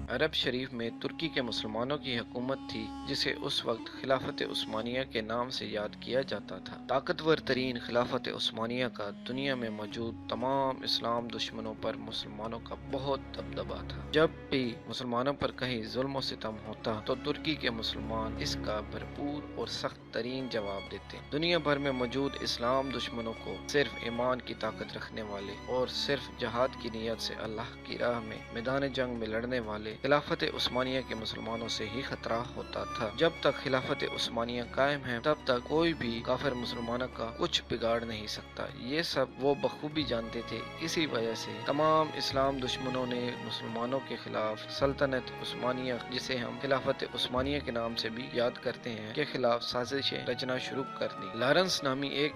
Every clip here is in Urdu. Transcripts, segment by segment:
عرب شریف میں ترکی کے مسلمانوں کی حکومت تھی، جسے اس وقت خلافت عثمانیہ کے نام سے یاد کیا جاتا تھا۔ طاقتور ترین خلافت عثمانیہ کا دنیا میں موجود تمام اسلام دشمنوں پر مسلمانوں کا بہت دبدبا تھا۔ جب بھی مسلمانوں پر کہیں ظلم و ستم ہوتا تو ترکی کے مسلمان اس کا بھرپور اور سخت ترین جواب دیتے۔ دنیا بھر میں موجود اسلام دشمنوں کو صرف ایمان کی طاقت رکھنے والے اور صرف جہاد کی نیت سے اللہ کی راہ میں میدان جنگ میں لڑنے والے خلافت عثمانیہ کے مسلمانوں سے ہی خطرہ ہوتا تھا۔ جب تک خلافت عثمانیہ قائم ہے تب تک کوئی بھی کافر مسلمانوں کا کچھ بگاڑ نہیں سکتا۔ یہ سب وہ بخوبی جانتے تھے۔ اسی وجہ سے تمام اسلام دشمنوں نے مسلمانوں کے خلاف سلطنت عثمانیہ، جسے ہم خلافت عثمانیہ کے نام سے بھی یاد کرتے ہیں، کے خلاف سازشیں رچنا شروع کر دی۔ لارنس نامی ایک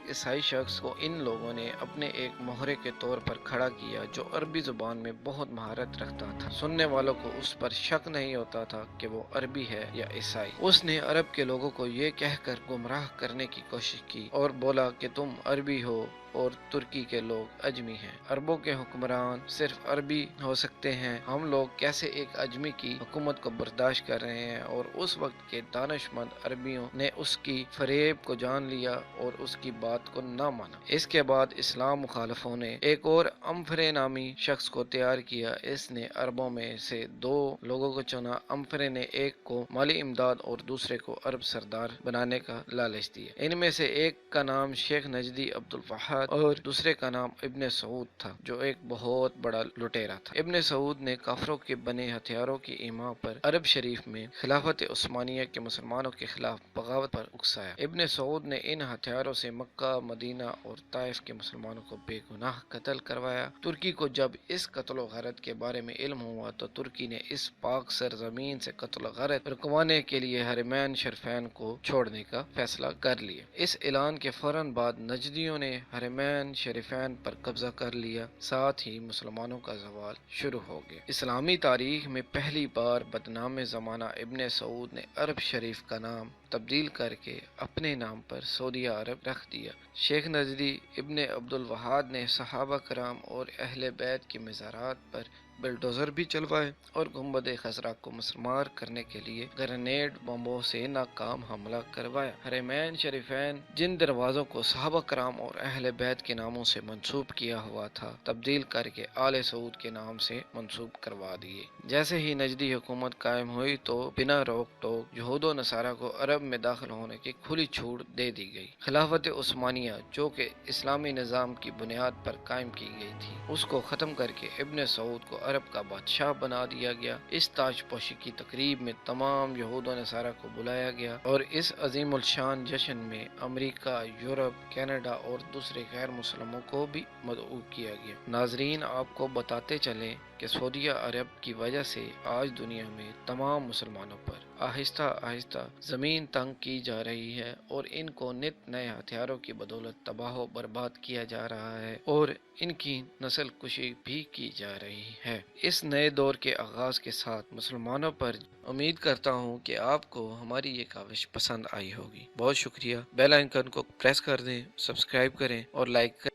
عیسائی شخص کو ان لوگوں نے اپنے ایک مہرے کے طور پر کھڑا کیا، جو عربی زبان میں بہت مہارت رکھتا تھا۔ سننے والوں کو اس پر شک نہیں ہوتا تھا کہ وہ عربی ہے یا عیسائی۔ اس نے عرب کے لوگوں کو یہ کہہ کر گمراہ کرنے کی کوشش کی اور بولا کہ تم عربی ہو اور ترکی کے لوگ اجمی ہیں۔ عربوں کے حکمران صرف عربی ہو سکتے ہیں۔ ہم لوگ کیسے ایک اجمی کی حکومت کو برداشت کر رہے ہیں؟ اور اس وقت کے دانشمند عربیوں نے اس کی فریب کو جان لیا اور اس کی بات کو نہ مانا۔ اس کے بعد اسلام مخالفوں نے ایک اور امفرے نامی شخص کو تیار کیا۔ اس نے عربوں میں سے دو لوگوں کو چنا۔ امفرے نے ایک کو مالی امداد اور دوسرے کو عرب سردار بنانے کا لالچ دیا۔ ان میں سے ایک کا نام شیخ نجدی عبد الوہاب اور دوسرے کا نام ابن سعود تھا، جو ایک بہت بڑا لٹیرا تھا۔ ابن سعود نے کافروں کے بنے ہتھیاروں کی ایما پر عرب شریف میں خلافت عثمانیہ کے مسلمانوں کے خلاف بغاوت پر اکسایا۔ ابن سعود نے ان ہتھیاروں سے مکہ، مدینہ اور طائف کے مسلمانوں کو بے گناہ قتل کروایا۔ ترکی کو جب اس قتل و غارت کے بارے میں علم ہوا تو ترکی نے اس پاک سرزمین سے قتل و غارت رکوانے کے لیے حرمین شریفین کو چھوڑنے کا فیصلہ کر لیا۔ اس اعلان کے فوراً بعد نجدیوں نے حرمین شریفین پر قبضہ کر لیا، ساتھ ہی مسلمانوں کا زوال شروع ہو گیا۔ اسلامی تاریخ میں پہلی بار بدنام زمانہ ابن سعود نے عرب شریف کا نام تبدیل کر کے اپنے نام پر سعودیہ عرب رکھ دیا۔ شیخ نجدی ابن عبد الوہاب نے صحابہ کرام اور اہل بیت کی مزارات پر بلڈوزر بھی چلوائے اور گنبد خضرا کو مسمار کرنے کے لیے گرینیڈ بمبوں سے ناکام حملہ کروایا۔ حرمین شریفین، جن دروازوں کو صحابہ کرام اور اہل بیت کے ناموں سے منسوب کیا ہوا تھا، تبدیل کر کے آل سعود کے نام سے منسوب کروا دیے۔ جیسے ہی نجدی حکومت قائم ہوئی تو بنا روک ٹوک یہود و نصارہ کو عرب میں داخل ہونے کی کھلی چھوٹ دے دی گئی۔ خلافت عثمانیہ، جو کہ اسلامی نظام کی بنیاد پر قائم کی گئی تھی، اس کو ختم کر کے ابن سعود کو عرب کا بادشاہ بنا دیا گیا۔ اس تاج پوشی کی تقریب میں تمام یہود و نصارہ کو بلایا گیا اور اس عظیم الشان جشن میں امریکہ، یورپ، کینیڈا اور دوسرے غیر مسلموں کو بھی مدعو کیا گیا۔ ناظرین، آپ کو بتاتے چلیں کہ سعودیہ عرب کی وجہ سے آج دنیا میں تمام مسلمانوں پر آہستہ آہستہ زمین تنگ کی جا رہی ہے اور ان کو نت نئے ہتھیاروں کی بدولت تباہ و برباد کیا جا رہا ہے اور ان کی نسل کشی بھی کی جا رہی ہے۔ اس نئے دور کے آغاز کے ساتھ مسلمانوں پر امید کرتا ہوں کہ آپ کو ہماری یہ کاوش پسند آئی ہوگی۔ بہت شکریہ۔ بیل آئیکن کو پریس کر دیں، سبسکرائب کریں اور لائک کریں۔